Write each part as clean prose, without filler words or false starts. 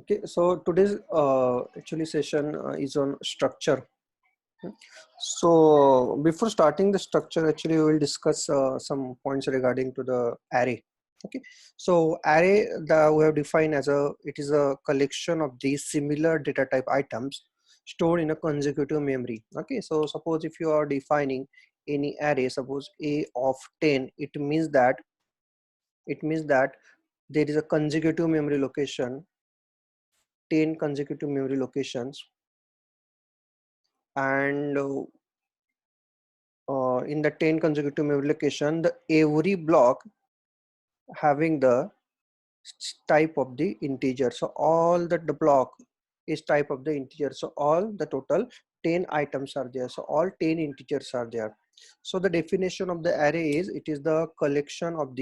Okay, so today's actually session is on structure. Hmm. So before starting the structure, actually we will discuss some points regarding to the array. Okay, so array that we have defined as it is a collection of these similar data type items stored in a consecutive memory. Okay, so suppose if you are defining any array, suppose a of 10, it means that there is a consecutive memory location, 10 consecutive memory locations, and in the 10 consecutive memory location, the every block having the type of the integer. So all that the block is type of the integer. So all the total 10 items are there. So all 10 integers are there. So the definition of the array is it is the collection of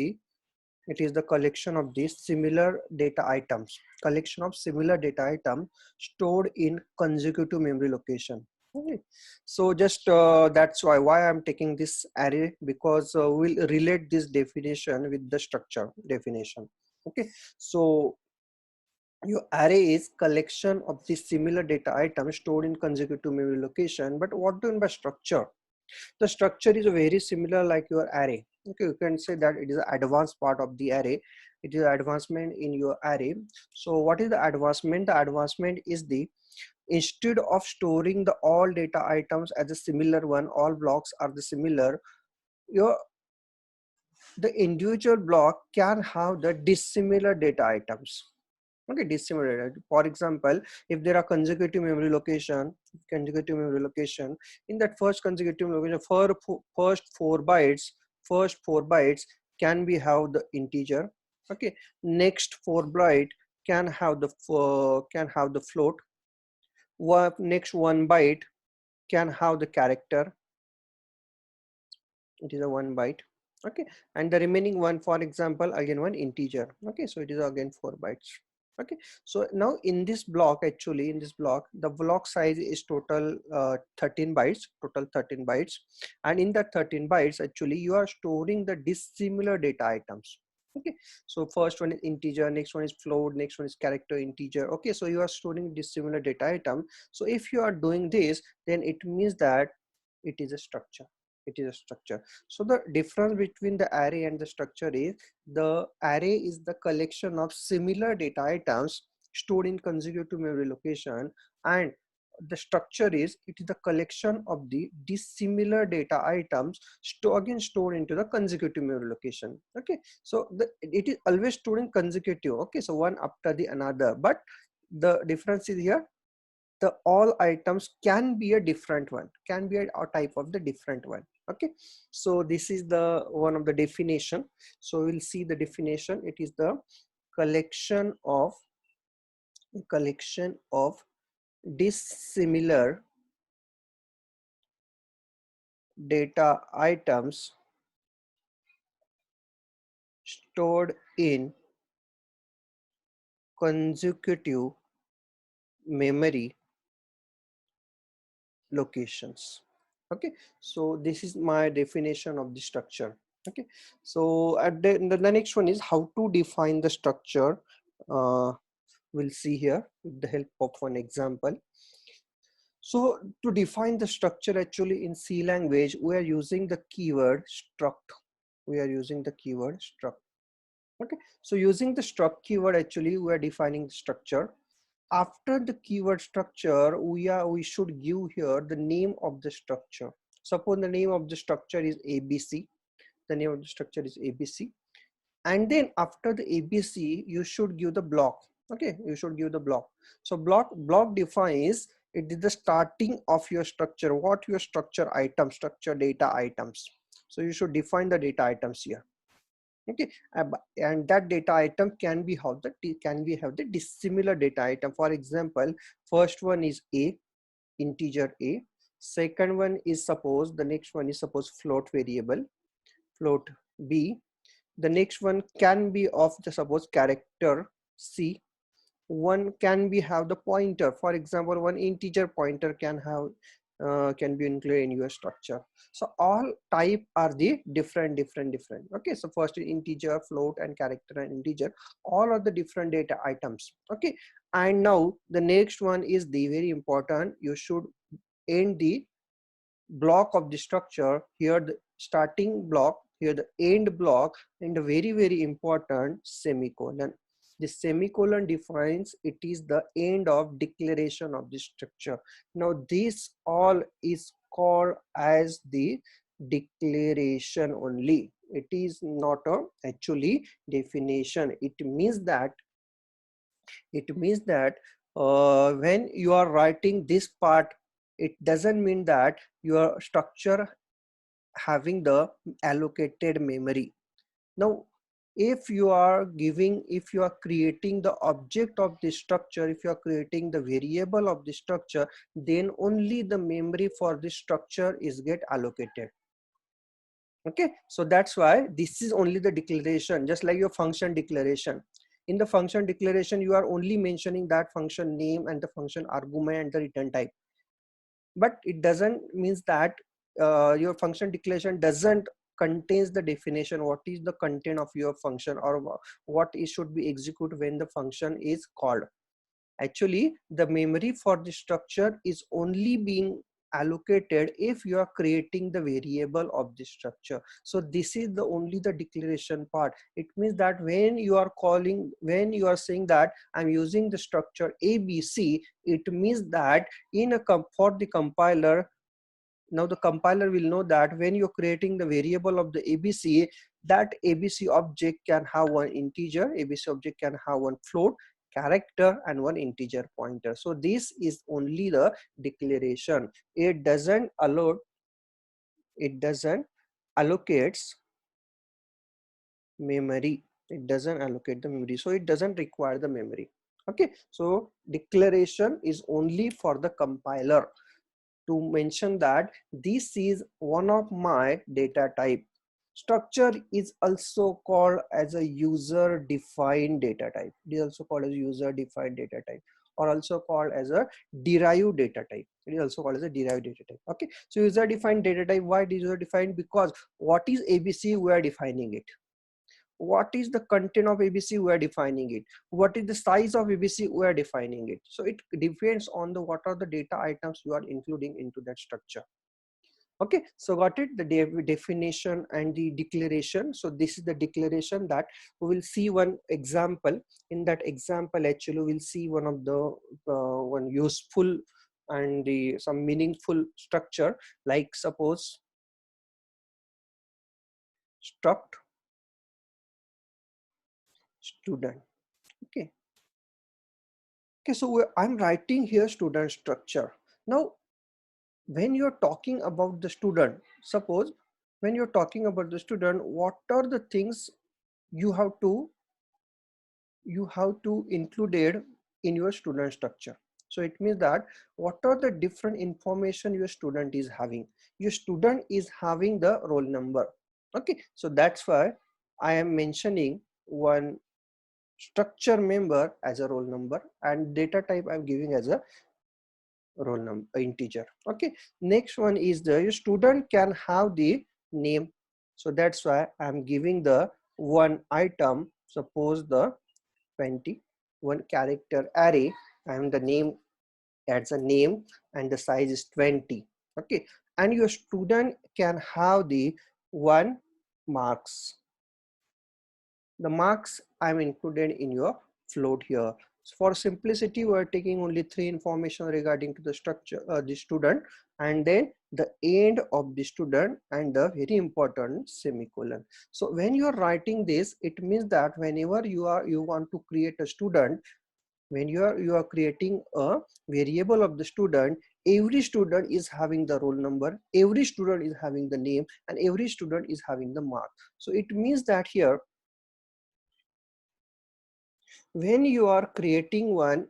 these similar data items, collection of similar data item stored in consecutive memory location. Okay, so just that's why I'm taking this array, because we'll relate this definition with the structure definition. Okay, so your array is collection of the similar data items stored in consecutive memory location. But what do you mean by structure? The structure is very similar like your array. Okay, you can say that it is an advanced part of the array. It is advancement in your array. So what is the advancement? The advancement is the, instead of storing the all data items as a similar one, all blocks are the similar, your the individual block can have the dissimilar data items. Okay, dissimilar. For example, if there are consecutive memory location, in that first consecutive location, for first four bytes can be have the integer. Okay, next four byte can have the float. Next one byte can have the character. It is a one byte. Okay, and the remaining one, for example, again one integer. Okay, so it is again 4 bytes. Okay, so now in this block, actually in this block, the block size is total 13 bytes, and in that 13 bytes actually you are storing the dissimilar data items. Okay, so first one is integer, next one is float, next one is character, integer. Okay, so you are storing dissimilar data item. So if you are doing this, then it means that it is a structure. It is a structure. So the difference between the array and the structure is, the array is the collection of similar data items stored in consecutive memory location, and the structure is, it is the collection of the dissimilar data items again stored into the consecutive memory location. Okay, so it is always stored in consecutive. Okay, so one after the another, but the difference is here, the all items can be a different one, can be a type of the different one. Okay, so this is the one of the definition. So we'll see the definition. It is the collection of dissimilar data items stored in consecutive memory locations. Okay, so this is my definition of the structure. Okay, so the next one is how to define the structure. We'll see here with the help of one example. So to define the structure, actually in C language we are using the keyword struct. Okay, so using the struct keyword, actually we are defining the structure. After the keyword structure, we should give here the name of the structure. Suppose the name of the structure is ABC. The name of the structure is ABC, and then after the ABC you should give the block. Okay, you should give the block. So block defines, it is the starting of your structure, what your structure item, structure data items. So you should define the data items here. Okay, and that data item can be have the dissimilar data item. For example, first one is a, integer a. Second one is, suppose the next one is suppose float variable, float b. The next one can be of the suppose character c. One can be have the pointer. For example, one integer pointer can have can be included in your structure. So all type are the different. Okay, so first is integer, float, and character and integer. All are the different data items. Okay, and now the next one is the very important. You should end the block of the structure. Here the starting block, here the end block, and the very important semicolon. The semicolon defines it is the end of declaration of the structure. Now this all is called as the declaration only. It is not a actually definition. It means that when you are writing this part, it doesn't mean that your structure having the allocated memory. Now if you are creating the object of the structure, if you are creating the variable of the structure, then only the memory for the structure is get allocated. Okay, so that's why this is only the declaration, just like your function declaration. In the function declaration, you are only mentioning that function name and the function argument and the return type, but it doesn't means that your function declaration doesn't contains the definition what is the content of your function, or what it should be executed when the function is called. Actually the memory for the structure is only being allocated if you are creating the variable of the structure. So this is the only the declaration part. It means that when you are calling, when you are saying that I'm using the structure ABC, it means that for the compiler, now the compiler will know that when you're creating the variable of the ABC, that ABC object can have one integer, ABC object can have one float, character, and one integer pointer. So this is only the declaration. It doesn't allocates memory. It doesn't allocate the memory, so it doesn't require the memory. Okay, so declaration is only for the compiler to mention that this is one of my data type. Structure is also called as a user defined data type. It is also called as user defined data type, or also called as a derived data type. It is also called as a derived data type. Okay, so user defined data type. Why it is user defined? Because what is ABC, we are defining it. What is the content of ABC, we are defining it. What is the size of ABC, we are defining it. So it depends on the what are the data items you are including into that structure. Okay, so got it, the definition and the declaration. So this is the declaration that we will see one example. In that example actually we'll see one of the one useful and the some meaningful structure, like suppose struct student. Okay, so I'm writing here student structure. Now when you're talking about the student, suppose when you're talking about the student, what are the things you have to included in your student structure? So it means that what are the different information your student is having? Your student is having the roll number. Okay, so that's why I am mentioning one structure member as a roll number, and data type I'm giving as a roll number integer. Okay, next one is the student can have the name. So that's why I'm giving the one item, suppose the 20, one character array, and the name adds a name and the size is 20. Okay, and your student can have the one marks. The marks I'm included in your float here. So for simplicity, we're taking only 3 information regarding to the structure, the student, and then the end of the student, and the very important semicolon. So when you're writing this, it means that whenever you want to create a student, when you are creating a variable of the student, every student is having the roll number, every student is having the name, and every student is having the mark. So it means that here when you are creating one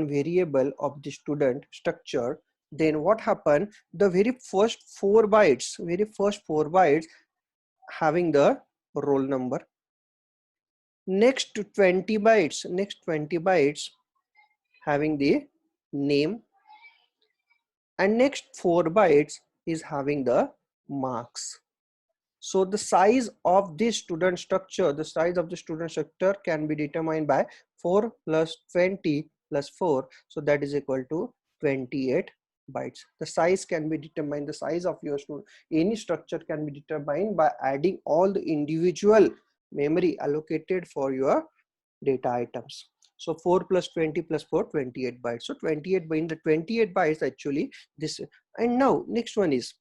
variable of the student structure, then what happened, the very first 4 bytes having the roll number, next 20 bytes having the name, and next 4 bytes is having the marks. So the size of this student structure, the size of the student structure can be determined by 4 plus 20 plus 4. So that is equal to 28 bytes. The size can be determined, the size of your student, any structure can be determined by adding all the individual memory allocated for your data items. So 4 plus 20 plus 4, 28 bytes. So 28 by in the 28 bytes actually this. And now next one is,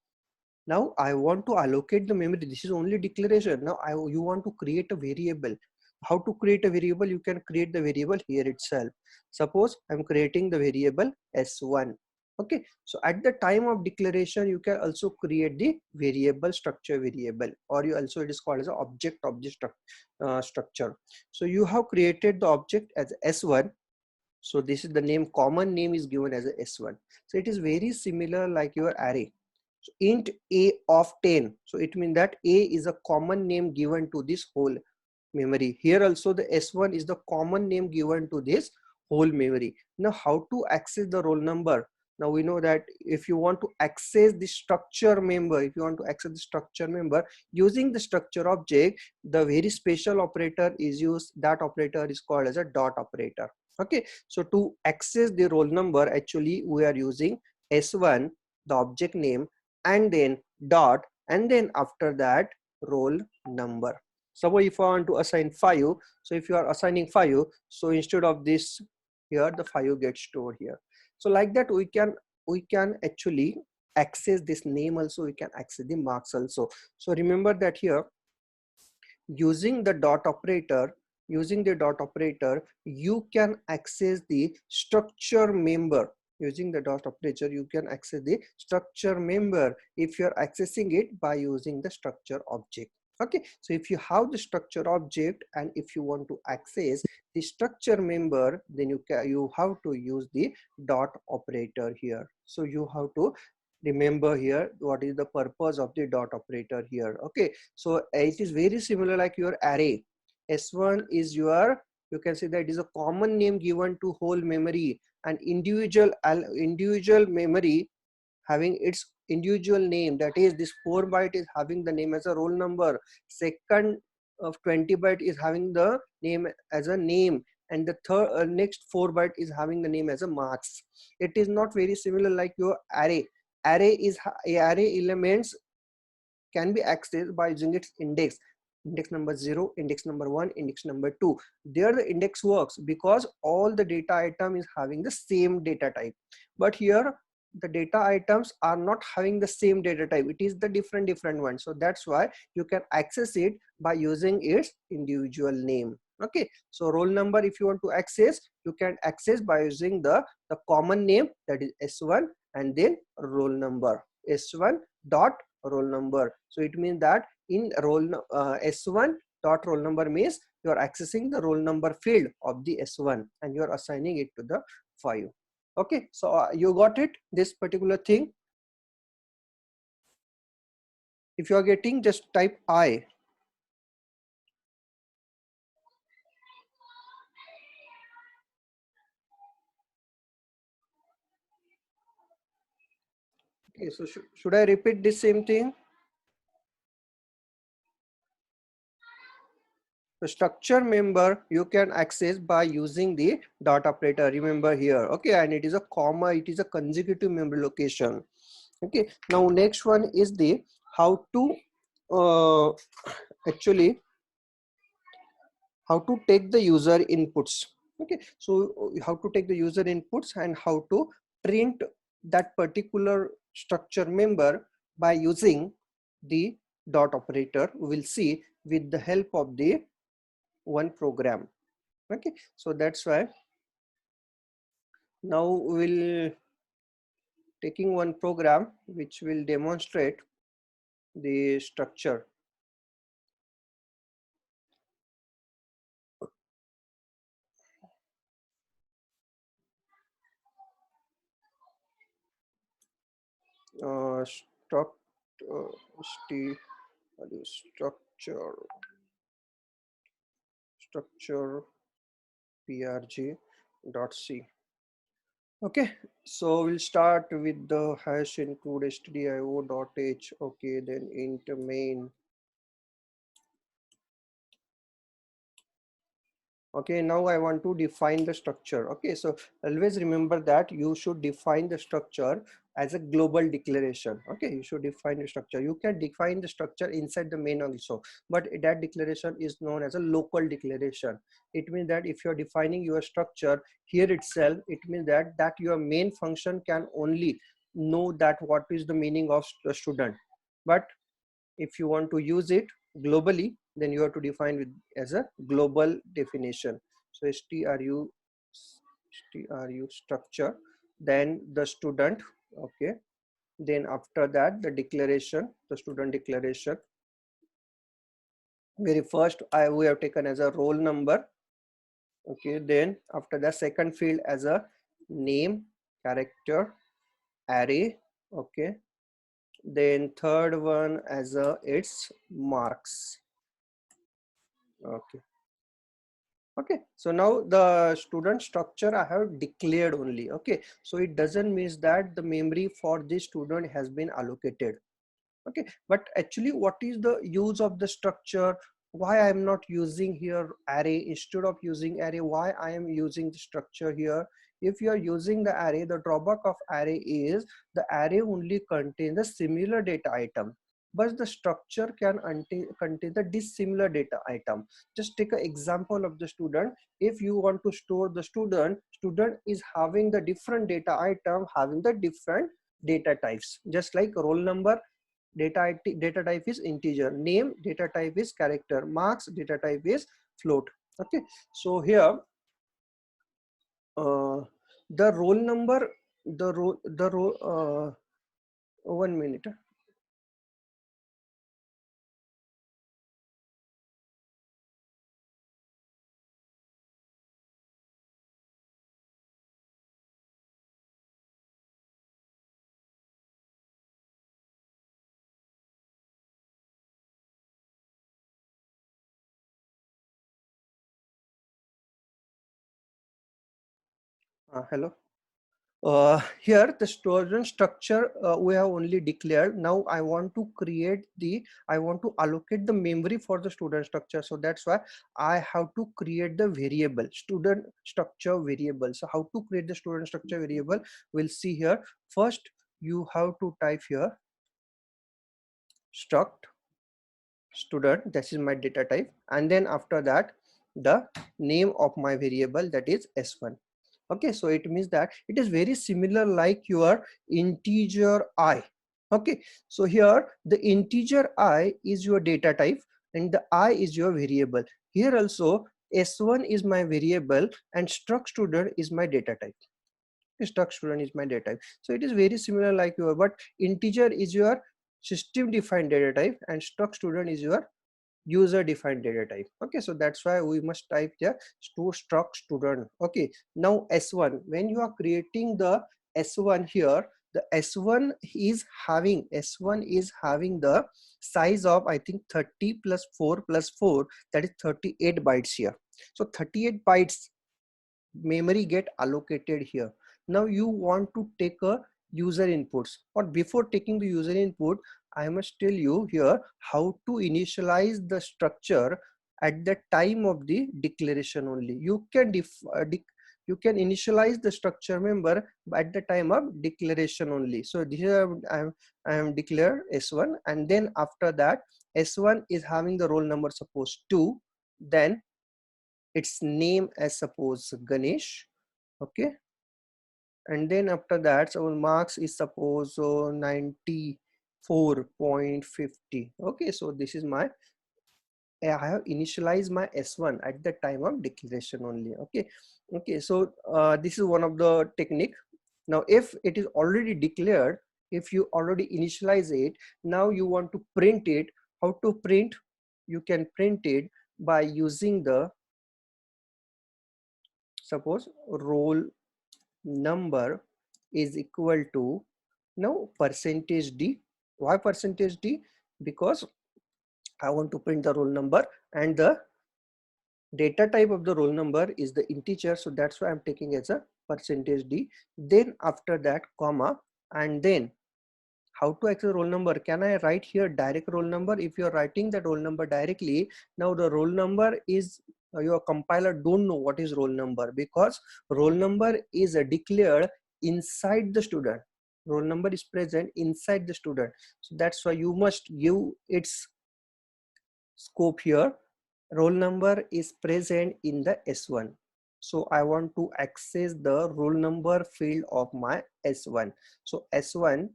now I want to allocate the memory. This is only declaration. Now you want to create a variable. How to create a variable? You can create the variable here itself. Suppose I'm creating the variable s1. Okay, so at the time of declaration you can also create the variable structure variable, or you also, it is called as an object structure. So you have created the object as s1. So this is the name, common name is given as a s1. So it is very similar like your array. So int a of 10, so it means that a is a common name given to this whole memory. Here also the s1 is the common name given to this whole memory. Now how to access the roll number? Now we know that if you want to access the structure member, if you want to access the structure member using the structure object, the very special operator is used. That operator is called as a dot operator. Okay, so to access the roll number, actually we are using s1, the object name, and then dot, and then after that roll number. So if I want to assign 5, so if you are assigning 5, so instead of this here, the 5 gets stored here. So like that we can actually access this name also, we can access the marks also. So remember that here, using the dot operator, you can access the structure member. Using the dot operator you can access the structure member if you are accessing it by using the structure object. Okay, so if you have the structure object and if you want to access the structure member, then you have to use the dot operator here. So you have to remember here what is the purpose of the dot operator here. Okay, so it is very similar like your array. S1 is your, you can say that it is a common name given to whole memory, and individual memory having its individual name. That is, this 4 byte is having the name as a roll number, second of 20 byte is having the name as a name, and the third next 4 byte is having the name as a marks. It is not very similar like your array. Array elements can be accessed by using its index number 0, index number 1, index number 2. There the index works because all the data item is having the same data type, but here the data items are not having the same data type, it is the different one. So that's why you can access it by using its individual name. Okay, so roll number, if you want to access, you can access by using the common name, that is s1, and then roll number, s1 dot roll number. So it means that in s1 dot roll number means you are accessing the roll number field of the s1 and you are assigning it to the 5. Okay, so you got it, this particular thing. If you are getting, just type I. Okay, so should I repeat this same thing? The structure member you can access by using the dot operator, remember here. Okay, and it is a comma, it is a consecutive memory location. Okay, now next one is the how to actually how to take the user inputs. Okay, so how to take the user inputs and how to print that particular structure member by using the dot operator, we will see with the help of the one program. Okay, so that's why now we'll taking one program which will demonstrate the structure. Struct st structure structure prg dot c. Okay, so we'll start with the hash include stdio dot h. Okay, then int main. Okay, now I want to define the structure. Okay, so always remember that you should define the structure as a global declaration. Okay, you should define the structure. You can define the structure inside the main also, but that declaration is known as a local declaration. It means that if you're defining your structure here itself, it means that your main function can only know that what is the meaning of the student. But if you want to use it globally, then you have to define with as a global definition. So stru structure, then the student. Okay, then after that the declaration, the student declaration. Very first we have taken as a roll number. Okay, then after the second field as a name, character, array. Okay, then third one as a its marks. Okay. Okay, so now the student structure I have declared only. Okay, so it doesn't mean that the memory for this student has been allocated. Okay, but actually what is the use of the structure? Why I am not using here array instead of using array? Why I am using the structure here? If you are using the array, the drawback of array is the array only contains the similar data item, but the structure can contain the dissimilar data item. Just take an example of the student. If you want to store the student is having the different data item, having the different data types, just like roll number data type is integer, name data type is character, marks data type is float. Okay, so here uh, the roll number, the roll 1 minute. Hello. Here the student structure we have only declared. Now I want to allocate the memory for the student structure. So that's why I have to create the variable student structure variable. So how to create the student structure variable, we'll see here. First you have to type here struct student, this is my data type, and then after that the name of my variable, that is s1. Okay, so it means that it is very similar like your integer I. Okay, so here the integer I is your data type and the I is your variable. Here also s1 is my variable and struct student is my data type. Struct student is my data type. So it is very similar like your, but integer is your system defined data type and struct student is your user defined data type. Okay, so that's why we must type the struct student. Okay, now s1, when you are creating the s1 here, the s1 is having the size of I think 30 plus 4 plus 4, that is 38 bytes here. So 38 bytes memory get allocated here. Now you want to take a user inputs, but before taking the user input I must tell you here how to initialize the structure at the time of the declaration only. You can initialize the structure member at the time of declaration only. So this is I am declare s1, and then after that s1 is having the roll number suppose 2, then its name as suppose Ganesh. Okay, and then after that our marks is suppose 94.50. Okay, so this is my I have initialized my s1 at the time of declaration only. Okay, okay, so this is one of the technique. Now if it is already declared, if you already initialize it, now you want to print it. How to print? You can print it by using the suppose roll number is equal to, now percentage d. Why percentage d? Because I want to print the roll number and the Data type of the roll number is the integer, so that's why I'm taking as a percentage d. Then after that comma, and then how to access roll number? Can I write here direct roll number? If you're writing that roll number directly, now the roll number is your compiler don't know what is roll number, because roll number is declared inside the student. Roll number is present inside the student, so that's why you must give its scope here. Roll number is present in the S1, so I want to access the roll number field of my S1. So S1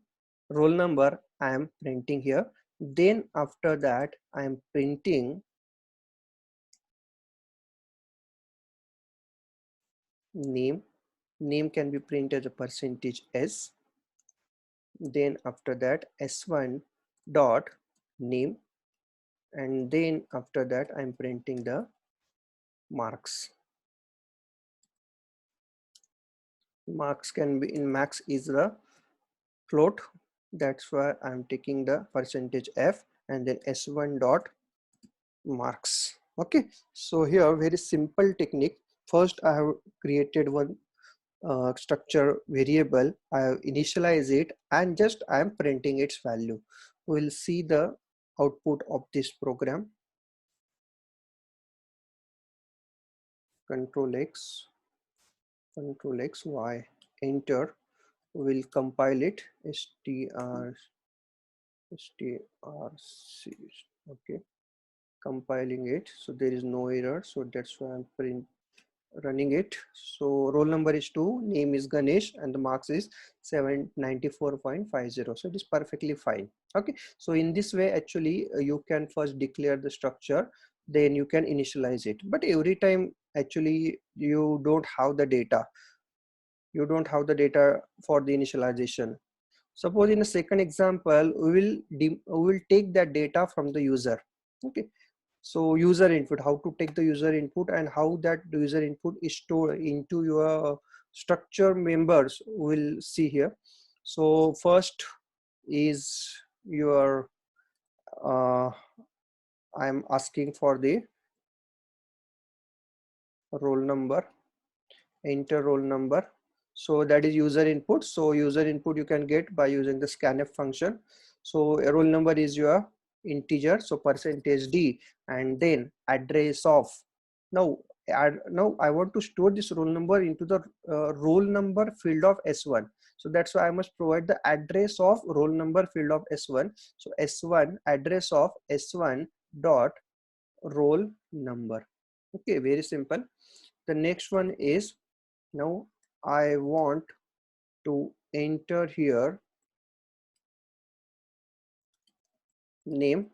roll number I am printing here. Then after that I am printing name. Name can be printed as a percentage S. Then after that S1 dot name, and then after that I'm printing the marks. Marks can be in max is the float, that's why I'm taking the percentage F, and then S1 dot marks. Okay, so here very simple technique. First I have created one structure variable, I have initialized it, and just I am printing its value. We'll see the output of this program. Control X, Control X, Y, enter. We'll compile it. strc. Okay, compiling it, so there is no error, so that's why I'm running it. So roll number is 2, name is Ganesh, and the marks is 794.50, so it is perfectly fine. Okay, so in this way actually you can first declare the structure, then you can initialize it, but every time actually you don't have the data, for the initialization. Suppose in the second example we will take that data from the user. Okay, so user input, how to take the user input and how that user input is stored into your structure members, we'll see here. So first is your I'm asking for the roll number, enter roll number, so that is user input. So user input you can get by using the scanf function. So a roll number is your integer, so percentage d, and then address of. Now now I want to store this roll number into the roll number field of S1, so that's why I must provide the address of roll number field of S1. So S1 address of S1 dot roll number. Okay, very simple. The next one is, now I want to enter here name,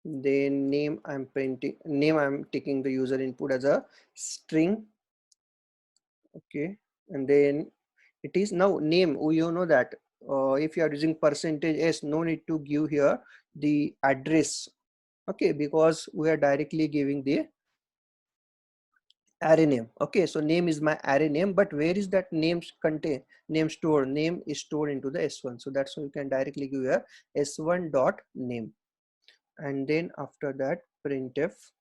then name I'm printing, name I'm taking the user input as a string. Okay, and then it is now name. You know that if you are using percentage S, no need to give here the address. Okay, because we are directly giving the array name. Okay, so name is my array name, but where is that name store? Name is stored into the S1, so that's why you can directly give here S1 dot name, and then after that printf,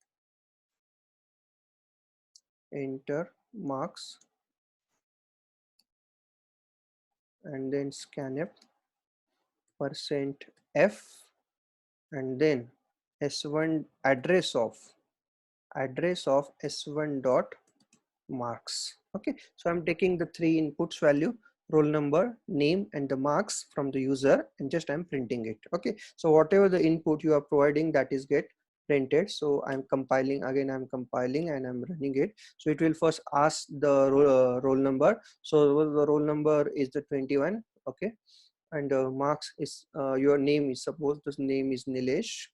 enter marks, and then scanf percent f, and then S1 address of S1 dot marks. Okay, so I'm taking the three inputs value, roll number, name, and the marks from the user, and just I'm printing it. Okay, so whatever the input you are providing, that is get printed. So I'm compiling again, I'm compiling and I'm running it. So it will first ask the roll number. So the roll number is the 21. Okay, and marks is your name is, suppose this name is Nilesh.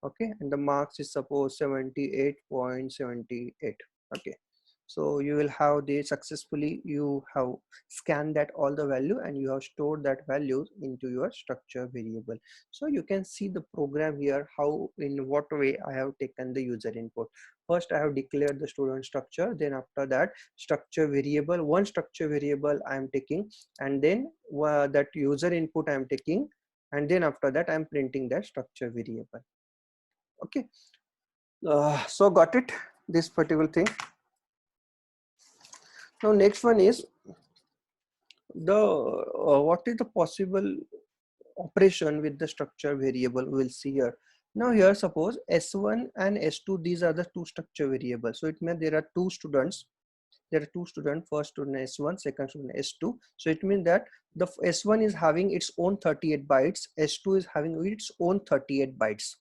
Okay, and the marks is suppose 78.78. Okay, so you will have the successfully you have scanned that all the value, and you have stored that values into your structure variable. So you can see the program here, how in what way I have taken the user input. First I have declared the student structure, then after that structure variable, one structure variable I am taking, and then that user input I am taking, and then after that I am printing that structure variable. Okay, So got it, this particular thing. Now next one is the what is the possible operation with the structure variable. We'll see here. Now here suppose s1 and s2, these are the two structure variables. So it means there are two students, first student s1, second student s2. So it means that the s1 is having its own 38 bytes, s2 is having its own 38 bytes.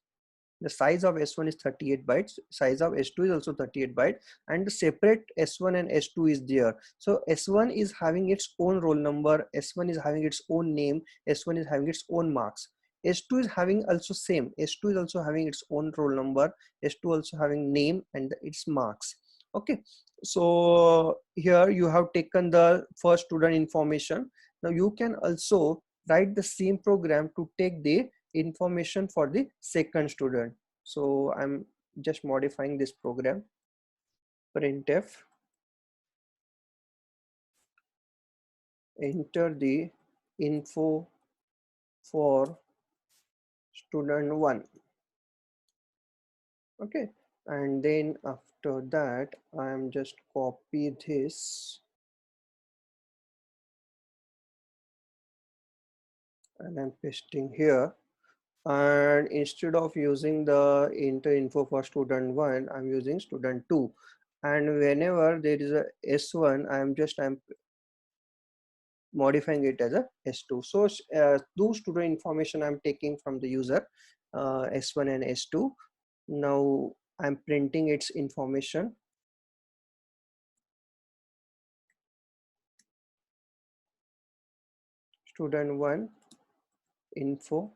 The size of s1 is 38 bytes, size of s2 is also 38 bytes, and the separate s1 and s2 is there. So s1 is having its own roll number, s1 is having its own name, s1 is having its own marks. S2 is having also same, s2 is also having its own roll number, s2 also having name and its marks. Okay, so here you have taken the first student information. Now you can also write the same program to take the information for the second student. So I'm just modifying this program. Printf, enter the info for student 1. Okay, and then after that I'm just copy this and I'm pasting here. And instead of using the enter info for student 1, I'm using student 2. And whenever there is a s1, I'm modifying it as a s2. So those student information I'm taking from the user, s1 and s2. Now I'm printing its information, student 1 info,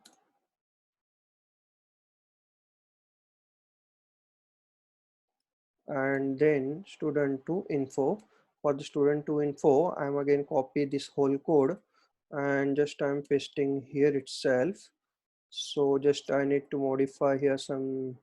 and then student 2 info. For the student 2 info, I'm again copy this whole code and just I'm pasting here itself. So just I need to modify here some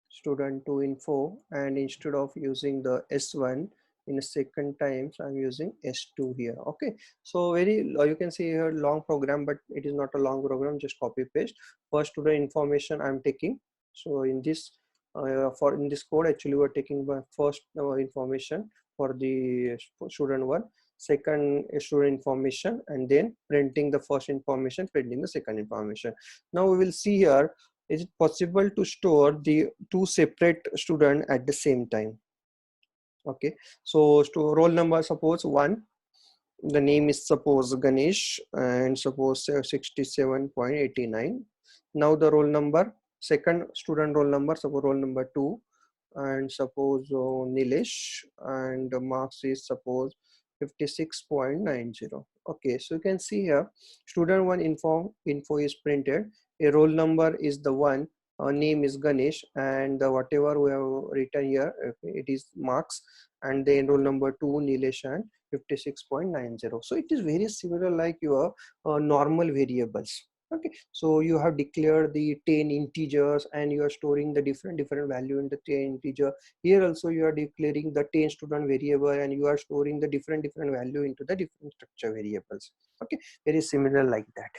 student 2 info, and instead of using the s1 in a second time, so I'm using s2 here. Okay, so very you can see here long program, but it is not a long program, just copy paste. First student information I'm taking. So in this for in this code actually we're taking the first information for the student 1, second student information, and then printing the first information, printing the second information. Now we will see here, is it possible to store the two separate student at the same time? Okay, so to roll number suppose 1, the name is suppose Ganesh, and suppose 67.89. Now the roll number, second student roll number, suppose roll number 2, and suppose Nilesh, and the marks is suppose 56.90. Okay, so you can see here student 1 info is printed, a roll number is the 1, name is Ganesh, and whatever we have written here, okay, it is marks, and then roll number 2 Nilesh and 56.90. So it is very similar like your normal variables. Okay, so you have declared the 10 integers and you are storing the different value in the 10 integer. Here also you are declaring the 10 student variable and you are storing the different value into the different structure variables. Okay, very similar like that.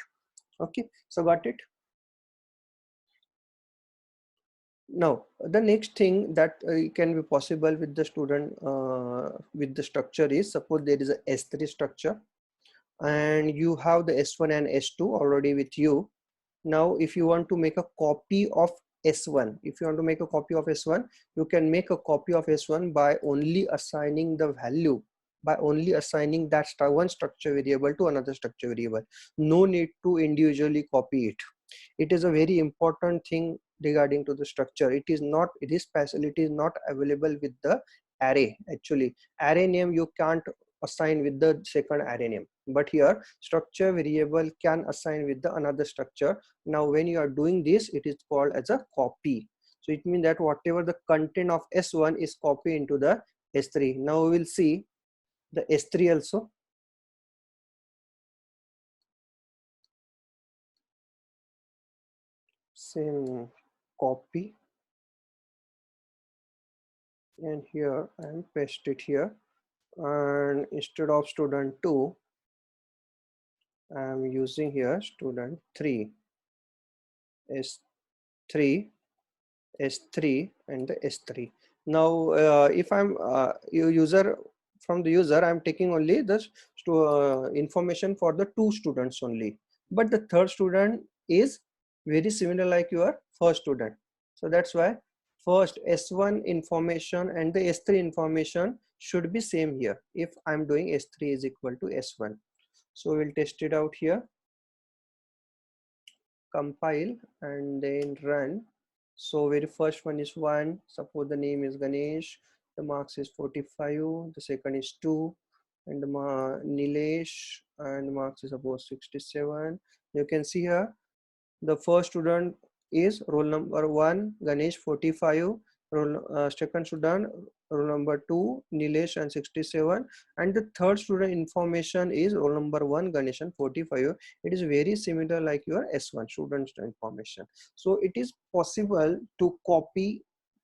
Okay, so got it. Now the next thing that can be possible with the student with the structure is, suppose there is a s3 structure and you have the s1 and s2 already with you. Now if you want to make a copy of s1, if you want to make a copy of s1, you can make a copy of s1 by only assigning the value, by only assigning that one structure variable to another structure variable. No need to individually copy it. It is a very important thing regarding to the structure. It is not, this facility is not available with the array. Actually array name you can't assign with the second array name, but here structure variable can assign with the another structure. Now when you are doing this, it is called as a copy. So it means that whatever the content of s1 is copied into the s3. Now we will see the s3 also. Same copy, and here I am paste it here, and instead of student 2 I am using here student 3, s3, S3 and the S3. Now if I'm user, from the user I'm taking only the information for the two students only, but the third student is very similar like your first student. So that's why first S1 information and the S3 information should be same here if I'm doing S3 is equal to S1. So we'll test it out here, compile and then run. So very first one is 1, suppose the name is Ganesh, the marks is 45, the second is 2, and the Nilesh, and marks is about 67. You can see here the first student is roll number 1 Ganesh 45, second student roll number 2 Nilesh and 67, and the third student information is roll number 1 Ganesh and 45. It is very similar like your S1 student information. So it is possible to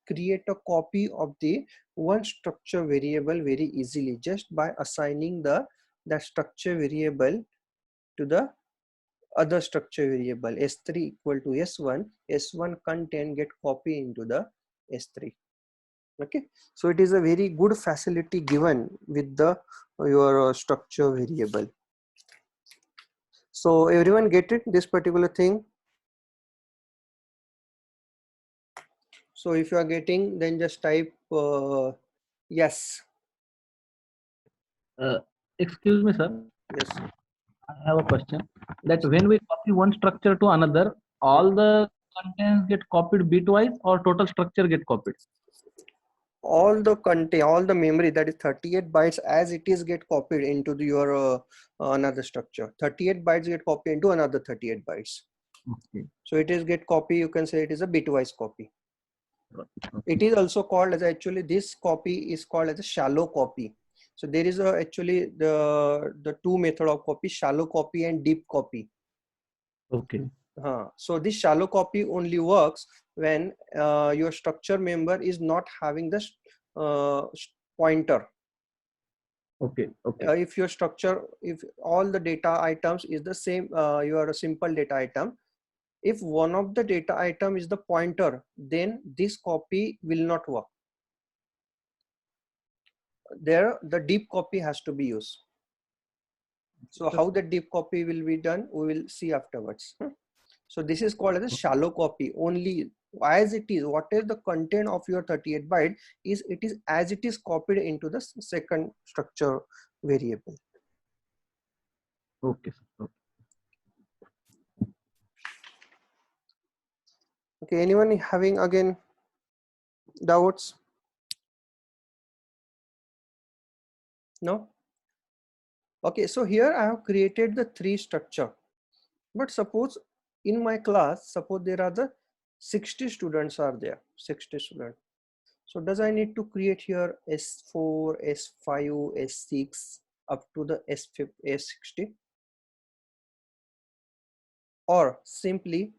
create a copy of the one structure variable very easily just by assigning that structure variable to the other structure variable. S3 equal to S1, S1 content get copied into the S3. Okay, so it is a very good facility given with the your structure variable. So everyone get it, this particular thing? So if you are getting, then just type yes. Excuse me, sir. Yes. I have a question. That when we copy one structure to another, all the contents get copied bitwise, or total structure get copied? All the content, all the memory, that is 38 bytes as it is get copied into your another structure. 38 bytes get copied into another 38 bytes. Okay. So it is get copy, you can say it is a bitwise copy. Okay. It is also called as, actually this copy is called as a shallow copy. So there is actually the two method of copy, shallow copy and deep copy. Okay. So this shallow copy only works when your structure member is not having the uh, pointer. Okay. Okay. If your structure, if all the data items is the same, you are a simple data item, if one of the data item is the pointer, then this copy will not work. There the deep copy has to be used. So how the deep copy will be done, we will see afterwards. So this is called as a shallow copy. Only as it is, what is the content of your 38 byte is, it is as it is copied into the second structure variable. Okay. Okay. Okay, anyone having again doubts? No? Okay, so here I have created the three structure, but suppose in my class, suppose there are the 60 students are there, 60 students. So does I need to create here S4, S5, S6 up to the S5, S60? Or simply,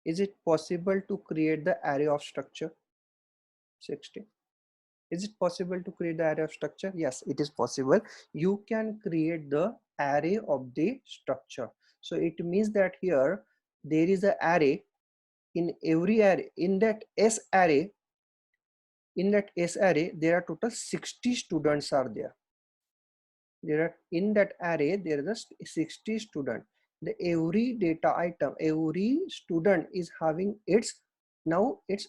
is it possible to create the array of structure 60? Is it possible to create the array of structure? Yes, it is possible. You can create the array of the structure. So it means that here there is an array, in every array, in that S array, there are total 60 students are there. In that array there is a 60 student. The every data item, every student is having its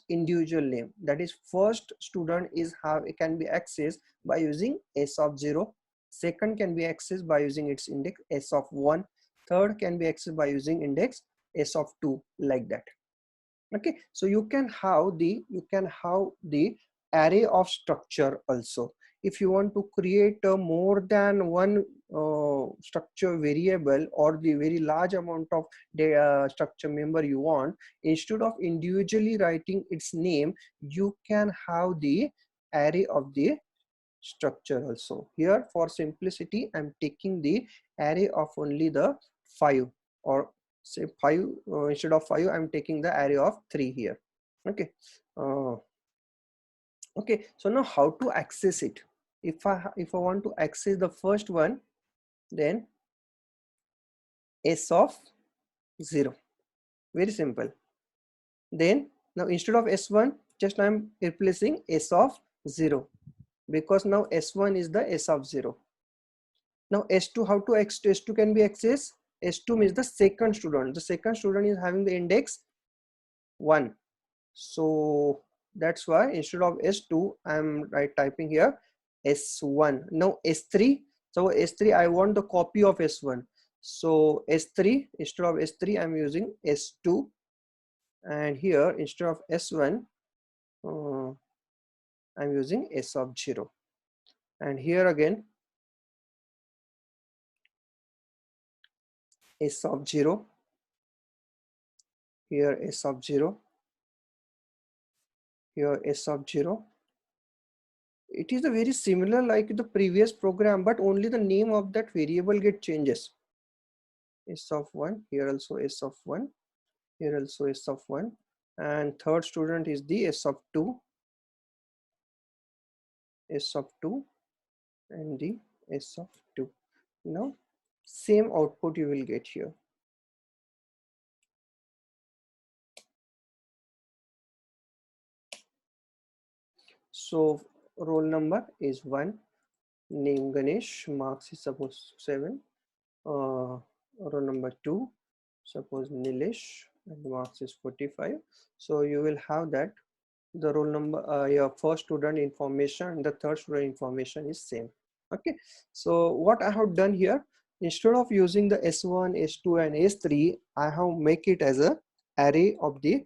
individual name. That is, first student is can be accessed by using s of 0, second can be accessed by using its index s of 1, third can be accessed by using index s of 2, like that. Okay, so you can have the array of structure also. If you want to create more than one structure variable, or the very large amount of the structure member you want, instead of individually writing its name, you can have the array of the structure also. Here for simplicity, I'm taking the array of only the 5, or say 5, instead of 5 I'm taking the array of 3 here. Okay, okay, so now how to access it? If I want to access the first one, then s of 0, very simple. Then Now instead of S1, just I'm replacing S of 0, because now S1 is the S of 0. Now S2, how to S2 can be accessed? S2 means the second student. The second student is having the index 1. So that's why instead of S2, I'm typing here S1. Now S3. So S3, I want the copy of S1. So S3, instead of S3, I'm using S2. And here instead of S1, I'm using S of 0. And here again, S of 0. Here S of 0. Here S of 0. It is a very similar like the previous program, but only the name of that variable get changes. S of 1, here also S of 1, here also S of 1, and third student is the S of 2, S of 2, and the S of 2. Now same output you will get here. So roll number is 1, name Ganesh, marks is suppose 7, row number 2, suppose Nilesh, and marks is 45. So you will have that the roll number, your first student information and the third student information is same. Okay, so what I have done here, instead of using the S1, S2 and S3, I have make it as a array of the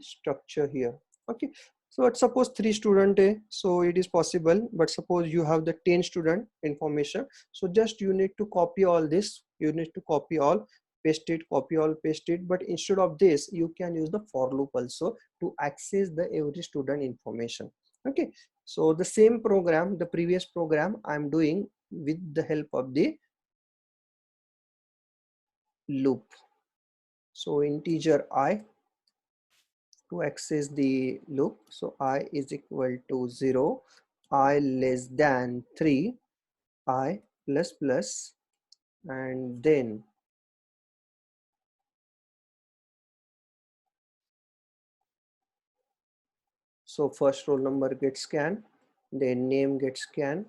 structure here. Okay, so let's suppose 3 student A, so it is possible, but suppose you have the 10 student information, so just you need to copy all this, you need to copy all, paste it, copy all, paste it. But instead of this, you can use the for loop also to access the every student information. Okay, so the same program, the previous program, I'm doing with the help of the loop. So integer I, to access the loop, so I is equal to 0, I less than 3, I plus plus, and then so first roll number gets scanned, then name gets scanned,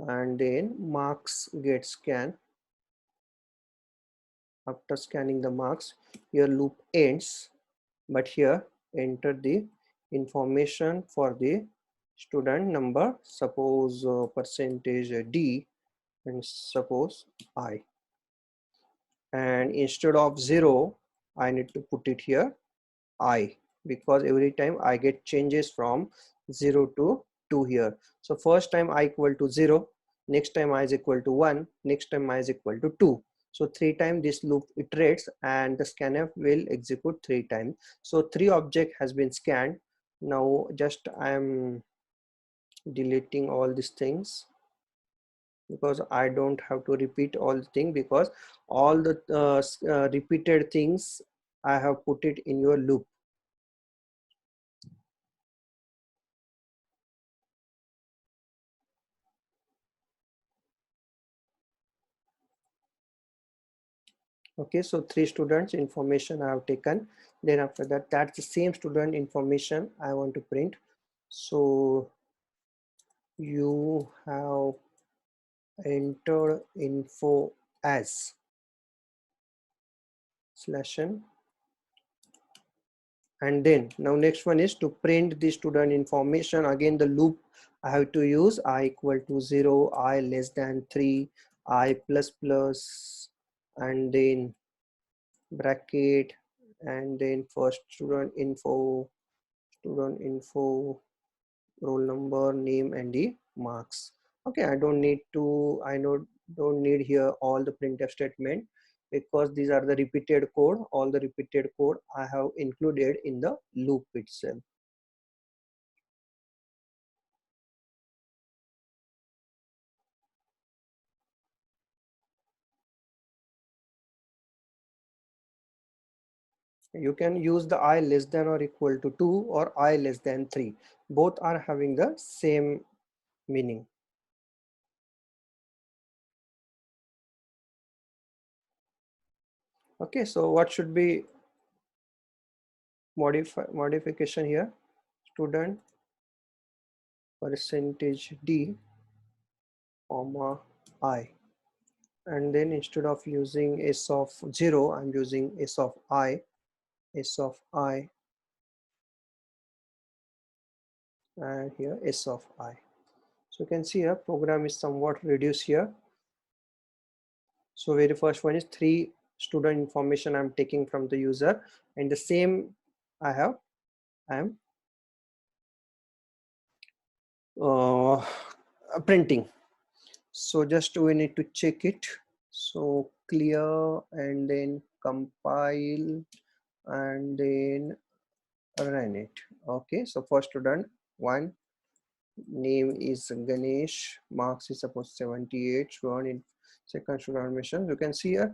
and then marks get scanned. After scanning the marks, your loop ends, but here enter the information for the student number, suppose percentage D, and suppose I, and instead of 0, I need to put it here I, because every time I get changes from 0 to 2 here. So first time I equal to 0, next time I is equal to 1, next time I is equal to 2. So 3 times this loop iterates and the scanf will execute 3 times. So 3 object has been scanned. Now just I am deleting all these things, because I don't have to repeat all the thing, because all the repeated things I have put it in your loop. Okay, so 3 students information I have taken, then after that, that's the same student information I want to print. So you have entered info as /n, and then now next one is to print the student information. Again the loop I have to use, I equal to 0, I less than 3, I plus plus, and then bracket, and then first student info, roll number, name, and the marks. Okay, I don't need to, don't need here all the printf statement, because these are the repeated code. All the repeated code I have included in the loop itself. You can use the I less than or equal to 2 or I less than 3. Both are having the same meaning. Okay, so what should be modification here, student percentage d comma I, and then instead of using s of 0, I'm using s of I, s of I, and here s of I. So you can see here program is somewhat reduced here. So very first one is 3 student information I'm taking from the user, and the same I am uh, printing. So just we need to check it. So clear and then compile and then run it. Okay, so first student 1, name is Ganesh, marks is suppose 78, shown in second student admission. You can see here,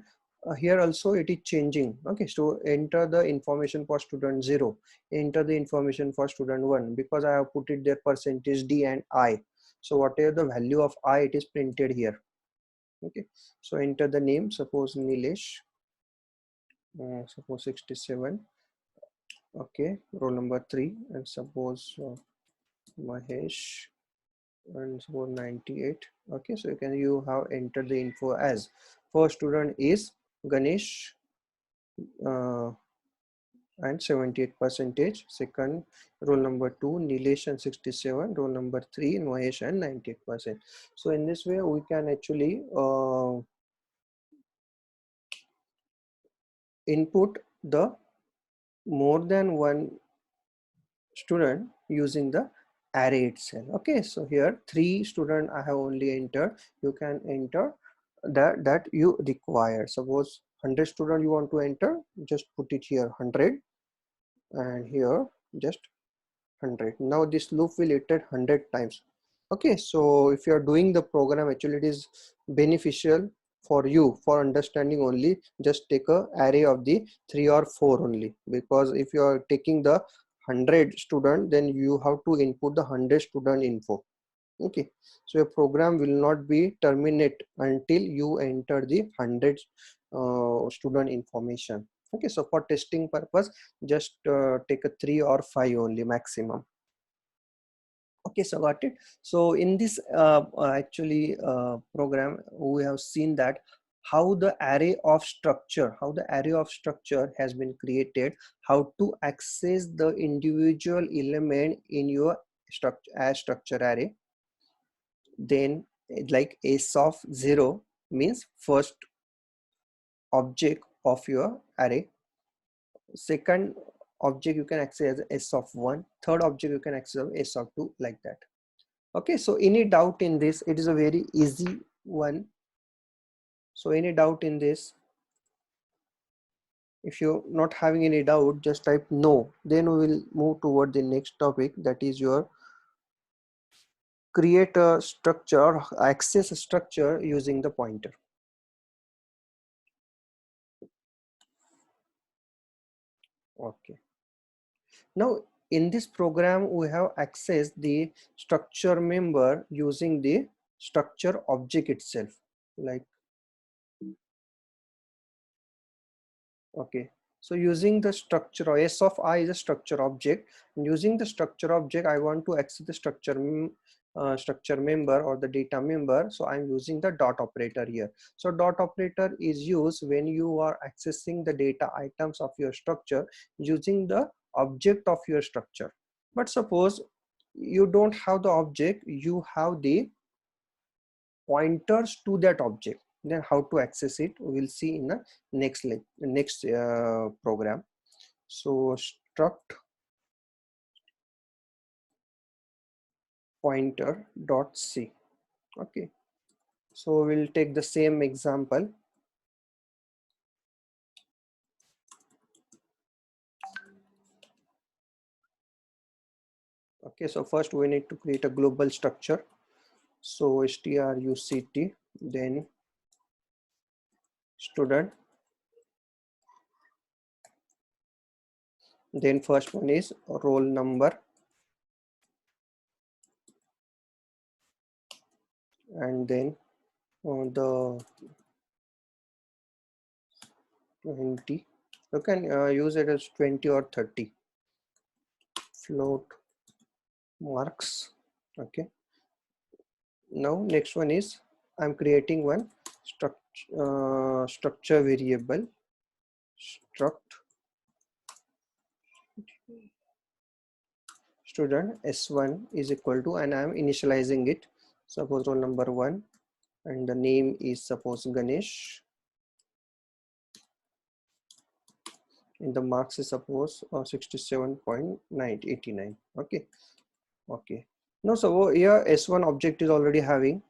here also it is changing. Okay, so enter the information for student 0, enter the information for student 1, because I have put it there percentage d and I. So whatever the value of I, it is printed here. Okay, so enter the name, suppose Nilesh, suppose 67. Okay, roll number 3, and suppose Mahesh, and suppose 98. Okay, so you have entered the info as first student is Ganesh, uh, and 78 percentage, second roll number 2 Nilesh and 67, roll number 3 Mahesh and 98%. So in this way we can actually input the more than one student using the array itself. Okay, so here 3 student I have only entered. You can enter that you require. Suppose 100 student you want to enter, just put it here 100, and here just 100. Now this loop will iterate 100 times. Okay, so if you are doing the program, actually it is beneficial for you for understanding. Only just take a array of the 3 or 4 only, because if you are taking the 100 student, then you have to input the 100 student info. Okay, so your program will not be terminate until you enter the 100 student information. Okay, so for testing purpose, just take a 3 or 5 only maximum. Okay, so got it. So in this actually program, we have seen that how the array of structure has been created, how to access the individual element in your structure array. Then like s of 0 means first object of your array, second object you can access as s of 1, third object you can access as s of 2, like that. Okay, so any doubt in this? It is a very easy one. So any doubt in this? If you're not having any doubt, just type no. Then we will move toward the next topic, that is your create a structure, access a structure using the pointer. Okay. Now in this program, we have accessed the structure member using the structure object itself. Like, okay, so using the structure, or s of I is a structure object, and using the structure object I want to access the structure member or the data member. So I'm using the dot operator here. So dot operator is used when you are accessing the data items of your structure using the object of your structure. But suppose you don't have the object, you have the pointers to that object, then how to access it we will see in the next program. So struct pointer dot c. Okay, so we'll take the same example. Okay, so first we need to create a global structure. So struct, then student, then first one is roll number, and then the 20. You can use it as 20 or 30. float marks. Okay, now next one is I'm creating one structure variable struct student s1 is equal to, and I'm initializing it, suppose roll number 1, and the name is suppose Ganesh, and the marks is suppose 67.989. Okay, okay. Now so here s1 object is already having.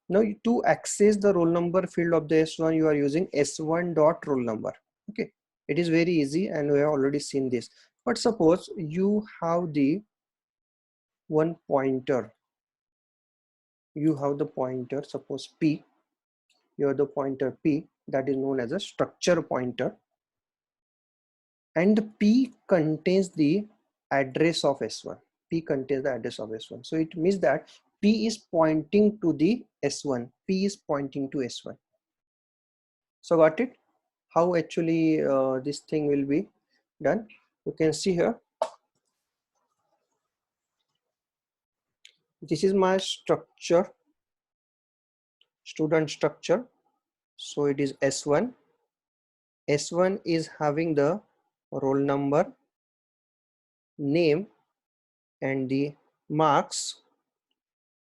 Now to access the roll number field of the s1, you are using s1 dot roll number. Okay, it is very easy and we have already seen this. But suppose you have the one pointer, you have the pointer suppose p, you have the pointer p that is known as a structure pointer, and p contains the address of s1. P contains the address of s1, so it means that p is pointing to the s1, p is pointing to s1. So got it? How actually this thing will be done? You can see here, this is my structure, student structure. So it is s1. S1 is having the roll number, name, and the marks.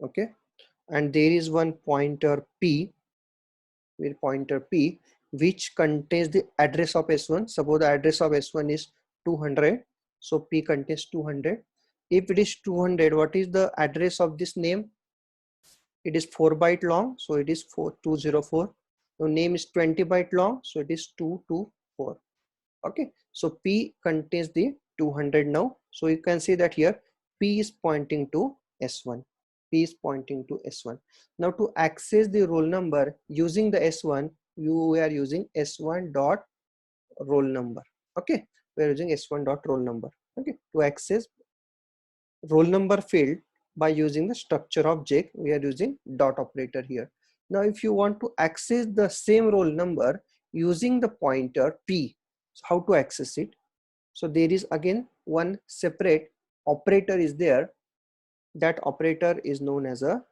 Okay, and there is one pointer p, with pointer p, which contains the address of s1. Suppose the address of s1 is 200, so p contains 200. If it is 200, what is the address of this name? It is 4 byte long, so it is 4204. So name is 20 byte long, so it is 224. Okay, so p contains the 200 now, so you can see that here p is pointing to s1, p is pointing to s1. Now to access the roll number using the s1, you are using s1 dot roll number. Okay, we are using s1 dot roll number. Okay, to access roll number field by using the structure object, we are using dot operator here. Now if you want to access the same roll number using the pointer p, so how to access it? So there is again one separate operator is there. That operator is known as a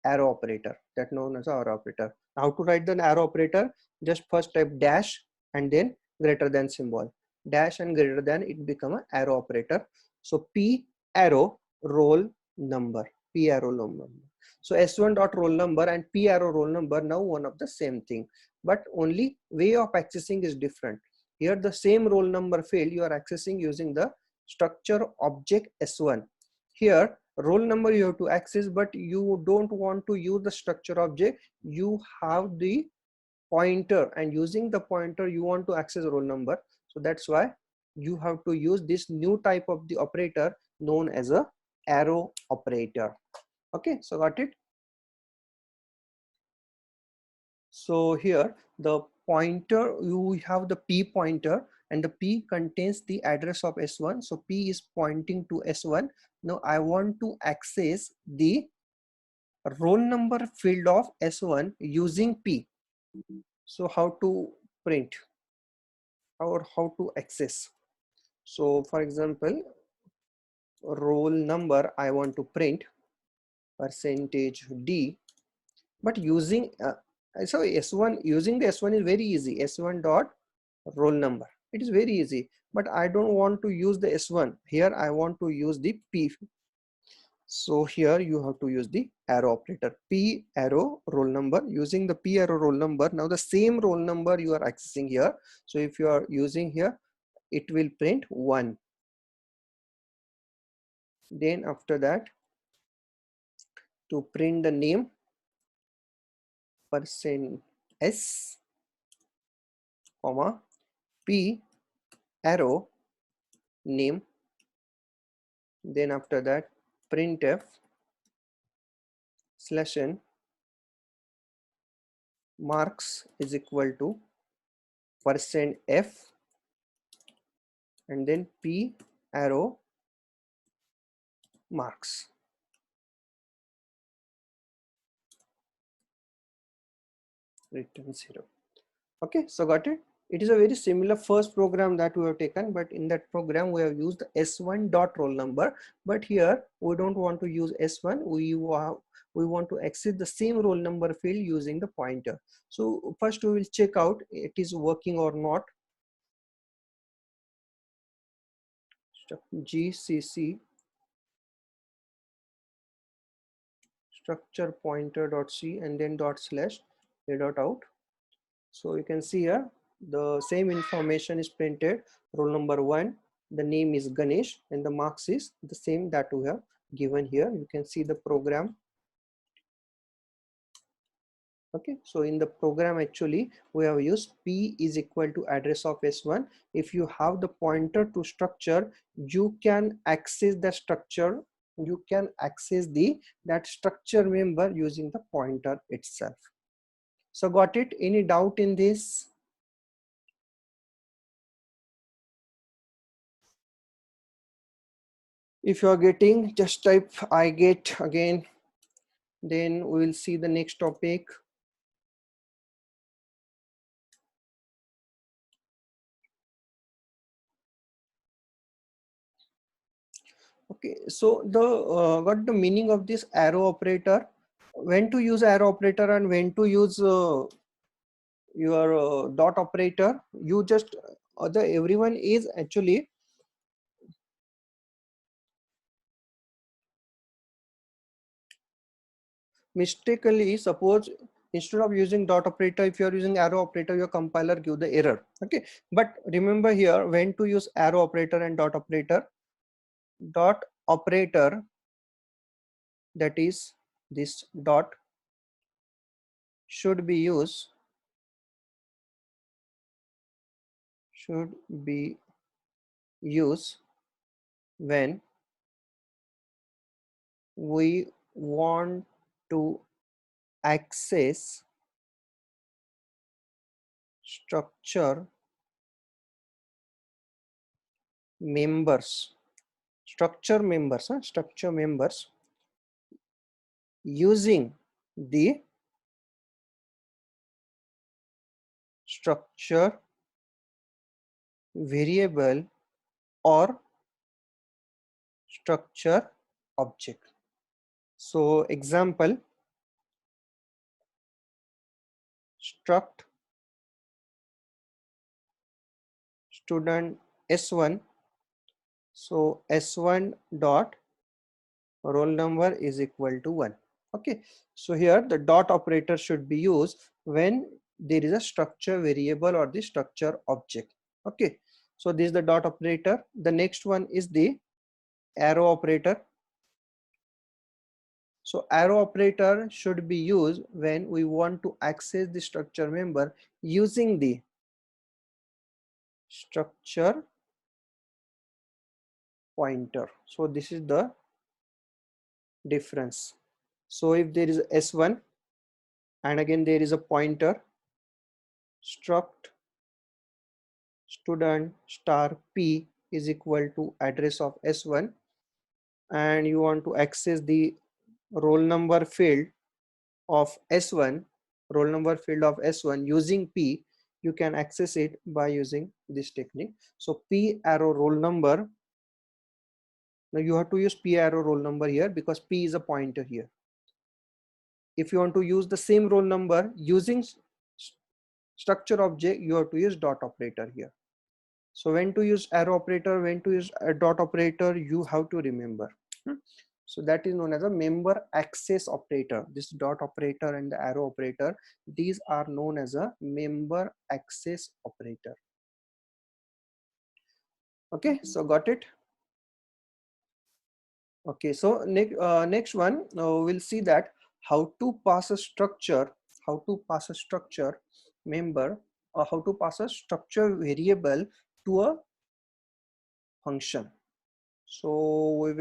arrow operator, that known as arrow operator. How to write the arrow operator? Just first type dash and then greater than symbol, dash and greater than, it become an arrow operator. So p arrow roll number, p arrow roll number. So s1 dot roll number and p arrow roll number now one of the same thing, but only way of accessing is different. Here the same roll number field you are accessing using the structure object s1. Here roll number you have to access, but you don't want to use the structure object, you have the pointer, and using the pointer you want to access roll number. So that's why you have to use this new type of the operator known as a arrow operator. Okay, so got it? So here the pointer, you have the p pointer, and the p contains the address of s1, so p is pointing to s1. Now I want to access the roll number field of s1 using p. So how to print or how to access? So for example, roll number I want to print percentage d, but using so s1, using the s1 is very easy, s1 dot roll number, it is very easy. But I don't want to use the s1 here, I want to use the p. So here you have to use the arrow operator, p arrow roll number. Using the p arrow roll number, now the same roll number you are accessing here. So if you are using here, it will print 1. Then after that, to print the name, percent s comma p arrow name. Then after that, printf slash n marks is equal to percent f, and then p arrow marks, return 0. Okay, so got it? It is a very similar first program that we have taken, but in that program we have used s1 dot roll number, but here we don't want to use s1. We want to access the same roll number field using the pointer. So first we will check out it is working or not. GCC structure pointer dot c and then dot slash a dot out. So you can see here the same information is printed. Roll number 1, the name is Ganesh, and the marks is the same that we have given here. You can see the program. Okay, so in the program actually we have used p is equal to address of s1. If you have the pointer to structure, you can access the structure, you can access that structure member using the pointer itself. So got it? Any doubt in this? If you are getting, just type I get again, then we will see the next topic. Okay, so the got the meaning of this arrow operator, when to use arrow operator and when to use your dot operator. You just other everyone is actually mistakenly, suppose instead of using dot operator, if you are using arrow operator, your compiler give the error. Okay, but remember here when to use arrow operator and dot operator. Dot operator, that is this dot, should be used should be used when we want to access structure members, structure members using the structure variable or structure object. So example, struct student s1. So s1 dot roll number is equal to 1. Okay, so here the dot operator should be used when there is a structure variable or the structure object. Okay, so this is the dot operator. The next one is the arrow operator. So arrow operator should be used when we want to access the structure member using the structure pointer. So this is the difference. So if there is s1 and again there is a pointer, struct student star p is equal to address of s1, and you want to access the roll number field of s1, roll number field of s1 using p, you can access it by using this technique. So p arrow roll number, now you have to use p arrow roll number here because p is a pointer here. If you want to use the same roll number using structure object, you have to use dot operator here. So when to use arrow operator, when to use a dot operator, you have to remember. So that is known as a member access operator. This dot operator and the arrow operator, these are known as a member access operator. Okay, so got it? Okay, so next one, we'll see that how to pass a structure, member, or how to pass a structure variable to a function. So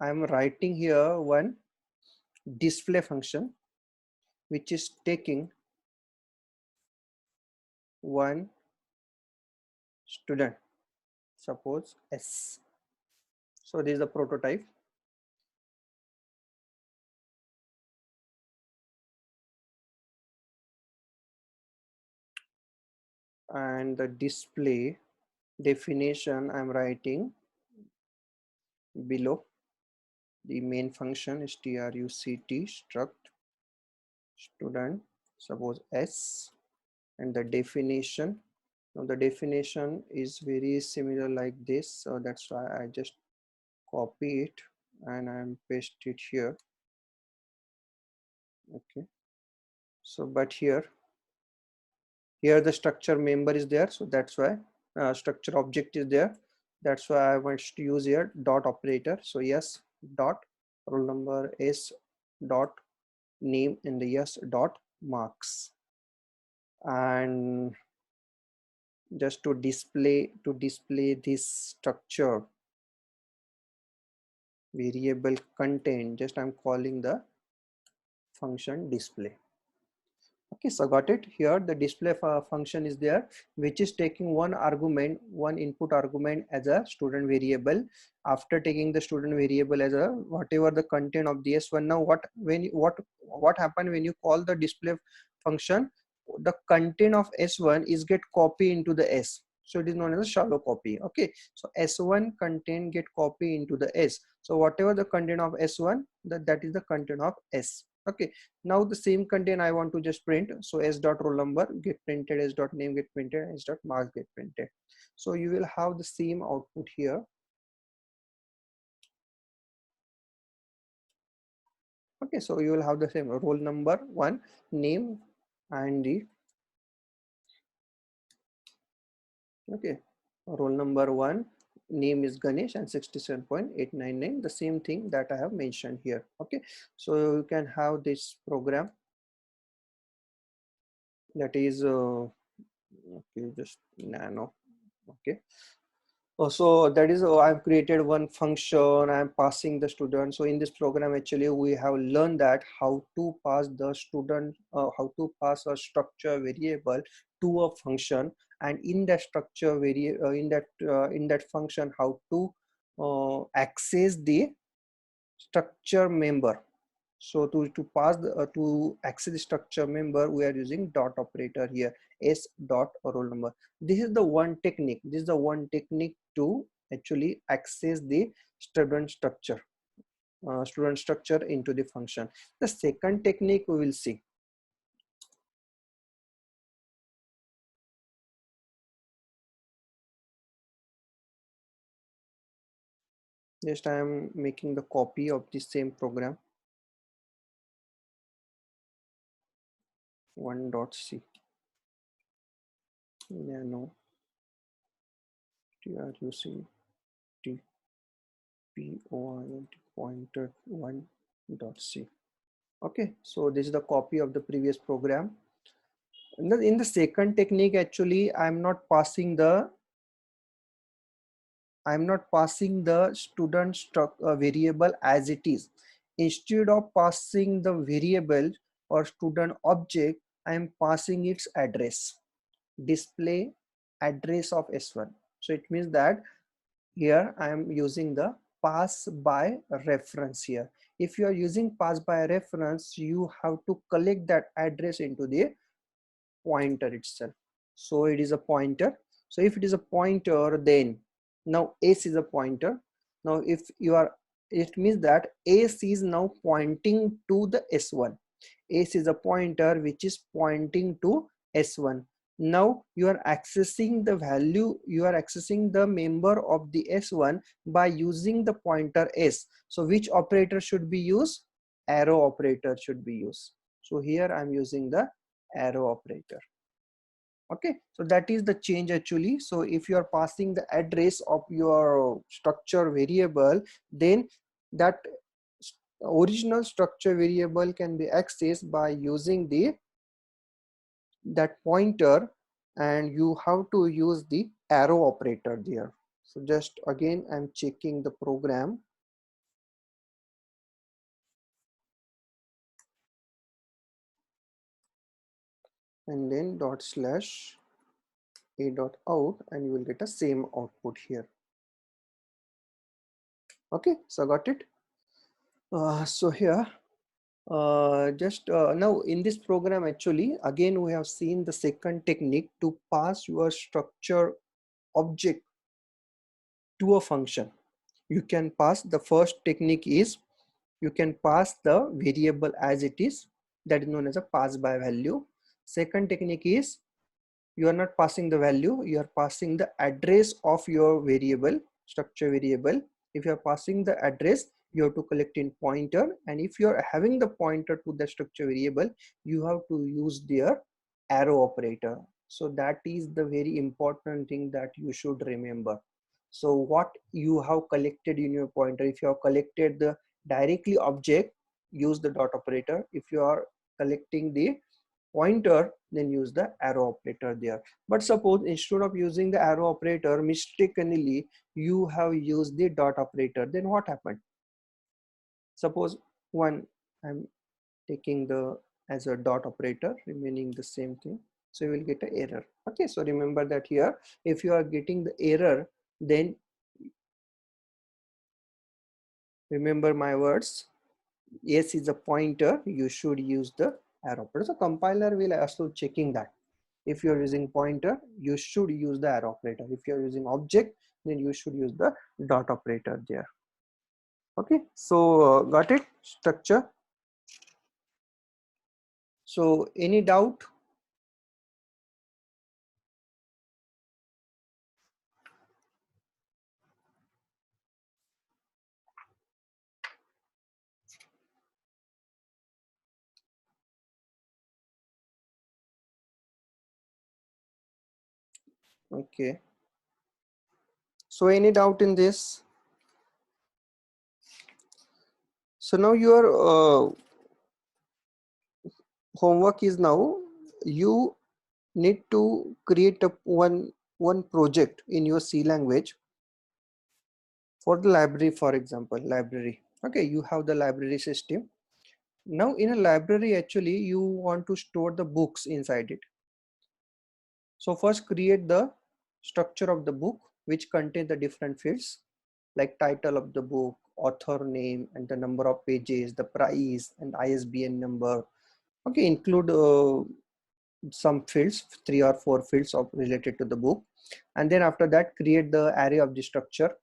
I'm writing here one display function which is taking one student, suppose S. So this is the prototype. and the display definition I'm writing below. The main function is struct struct student, suppose S, and the definition. Now the definition is very similar like this, so that's why I just copy it and I'm paste it here. Okay, so but here the structure member is there, so that's why structure object is there, that's why I want to use here dot operator. So yes dot roll number is dot name and the yes dot marks, and just to display this structure variable content, just I'm calling the function display. Okay, so got it. Here the display function is there, which is taking one input argument as a student variable. After taking the student variable as a whatever the content of the S1. Now what happen when you call the display function? The content of S1 is get copied into the S, so it is known as a shallow copy. Okay, so S1 content get copied into the S, so whatever the content of S1, that is the content of S. Okay, now the same content I want to just print, so s dot roll number get printed, s dot name get printed, s dot marks get printed. So you will have the same output here. Okay, so you will have the same roll number 1, name, and the okay, roll number 1, name is Ganesh, and 67.899, the same thing that I have mentioned here. Okay, so you can have this program that is okay, just nano. Okay, so that is I've created one function, I'm passing the student. So in this program actually we have learned that how to pass the student, how to pass a structure variable to a function, and in that structure in that function how to access the structure member. So to pass to access the structure member, we are using dot operator here, s dot roll number. This is the one technique. This is the one technique to actually access the student structure into the function. The second technique we will see. Just I am making the copy of the same program. 1.c nano truc point pointer 1.c. Okay, so this is the copy of the previous program. In the second technique actually I'm not passing the student variable as it is. Instead of passing the variable or student object, I am passing its address, display address of S1. So it means that here I am using the pass by reference here. If you are using pass by reference, you have to collect that address into the pointer itself. So it is a pointer. So if it is a pointer, then now s is a pointer. Now if you are, it means that s is now pointing to the s1. S is a pointer which is pointing to s1. Now you are accessing the value, you are accessing the member of the s1 by using the pointer s. So which operator should be used? Arrow operator should be used. So here I'm using the arrow operator. Okay, so that is the change actually. So if you are passing the address of your structure variable, then that original structure variable can be accessed by using the that pointer, and you have to use the arrow operator there. So just again I'm checking the program, and then dot slash a dot out, and you will get a same output here. Okay, so got it. So here Just now in this program actually again we have seen the second technique to pass your structure object to a function. You can pass, the first technique is you can pass the variable as it is, that is known as a pass by value. Second technique is you are not passing the value, you are passing the address of your variable, structure variable. If you are passing the address, you have to collect in pointer, and if you are having the pointer to the structure variable, you have to use their arrow operator. So that is the very important thing that you should remember. So what you have collected in your pointer, if you have collected the directly object, use the dot operator. If you are collecting the pointer, then use the arrow operator there. But suppose instead of using the arrow operator, mistakenly you have used the dot operator, then what happened? Suppose one, I'm taking the as a dot operator, remaining the same thing, so you will get an error. Okay, so remember that here, if you are getting the error, then remember my words, yes is a pointer, you should use the arrow operator. So compiler will also checking that. If you're using pointer, you should use the arrow operator. If you're using object, then you should use the dot operator there. Okay, so got it, structure. So any doubt? Okay, so any doubt in this? So now your homework is now you need to create a one project in your C language for the library. For example, library. Okay, you have the library system. Now in a library actually you want to store the books inside it. So first create the structure of the book, which contain the different fields like title of the book, author name, and the number of pages, the price, and ISBN number. Okay, include some fields, 3 or 4 fields of related to the book, and then after that create the array of the structure.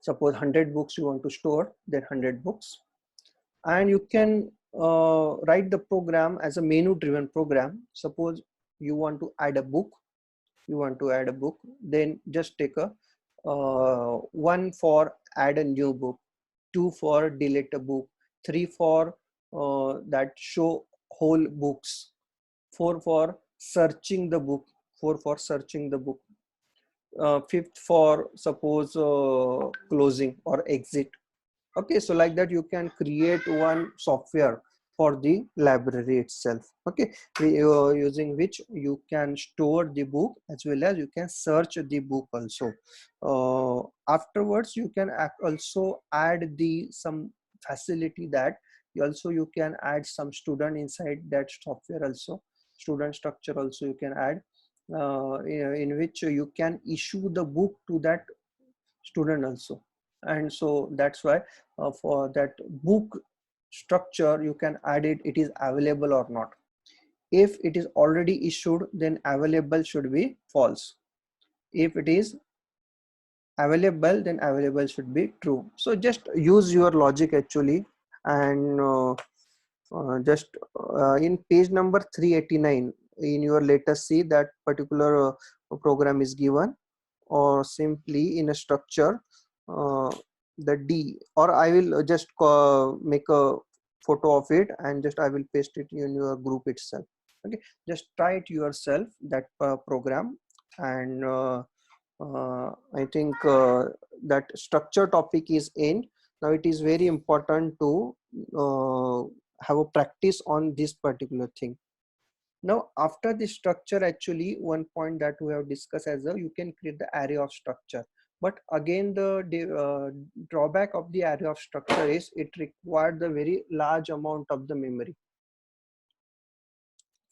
Suppose 100 books you want to store, then 100 books, and you can write the program as a menu driven program. Suppose you want to add a book, then just take a one for add a new book, two for delete a book, three for that show whole books, four for searching the book, fifth for suppose closing or exit. Okay, so like that you can create one software for the library itself. Okay, using which you can store the book as well as you can search the book also. Afterwards you can also add the some facility that you can add some student inside that software also, student structure also you can add, in which you can issue the book to that student also. And so that's why for that book structure you can add it, it is available or not. If it is already issued, then available should be false. If it is available, then available should be true. So just use your logic actually, and just in page number 389 in your latest see that particular program is given, or simply in a structure uh, the D, or I will just make a photo of it and just I will paste it in your group itself. Okay, just try it yourself that program, and I think that structure topic is in. Now it is very important to have a practice on this particular thing. Now after the structure, actually one point that we have discussed as a, you can create the array of structure, but again the drawback of the array of structure is it required the very large amount of the memory.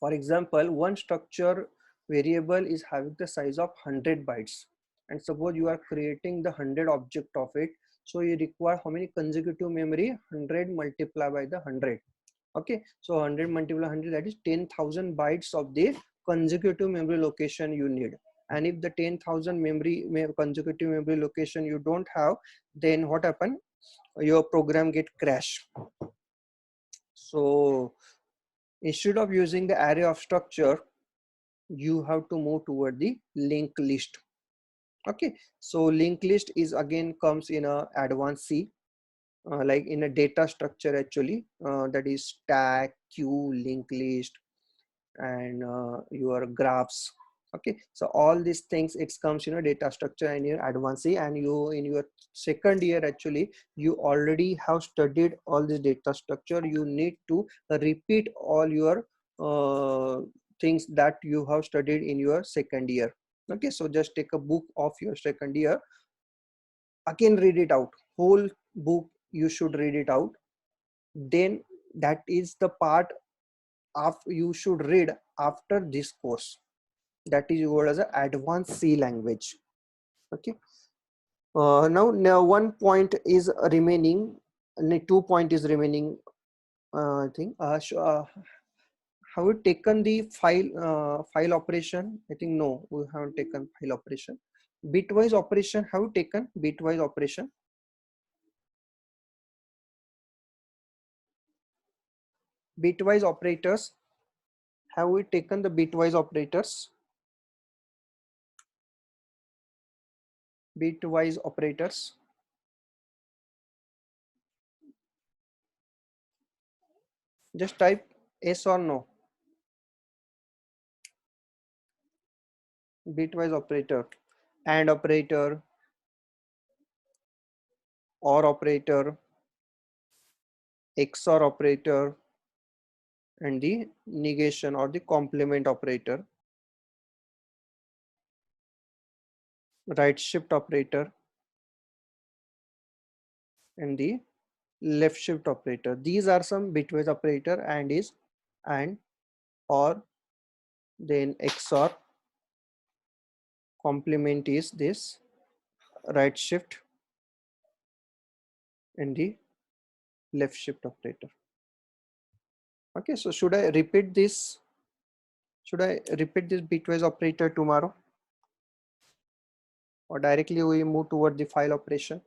For example, one structure variable is having the size of 100 bytes, and suppose you are creating the 100 object of it, So you require how many consecutive memory? 100 multiplied by the 100. Okay, so 100 multiplied by 100, that is 10,000 bytes of the consecutive memory location you need. And if the 10,000 consecutive memory location you don't have, then what happen? Your program get crash. So instead of using the array of structure, you have to move toward the linked list. Okay, so linked list is again comes in a advanced C, like in a data structure actually, that is stack, queue, linked list, and your graphs. Okay, so all these things, it comes data structure in your advanced C, and you in your second year actually you already have studied all this data structure. You need to repeat all your things that you have studied in your second year. Okay, so just take a book of your second year, again read it out, whole book you should read it out. Then that is the part of you should read after this course, that is called as an advanced C language. Okay, now one point is remaining, 2 point is remaining. I think have you taken the file operation? I think no, we haven't taken file operation. Bitwise operation, have you taken bitwise operation? Bitwise operators, have we taken the bitwise operators? Bitwise operators, just type yes or no. Bitwise operator, and operator, or operator, XOR operator, and the negation or the complement operator, right shift operator, and the left shift operator. These are some bitwise operator, and or, then XOR, complement is this right shift, and the left shift operator. Okay, so should I repeat this? Should I repeat this bitwise operator tomorrow, or directly we move toward the file operation?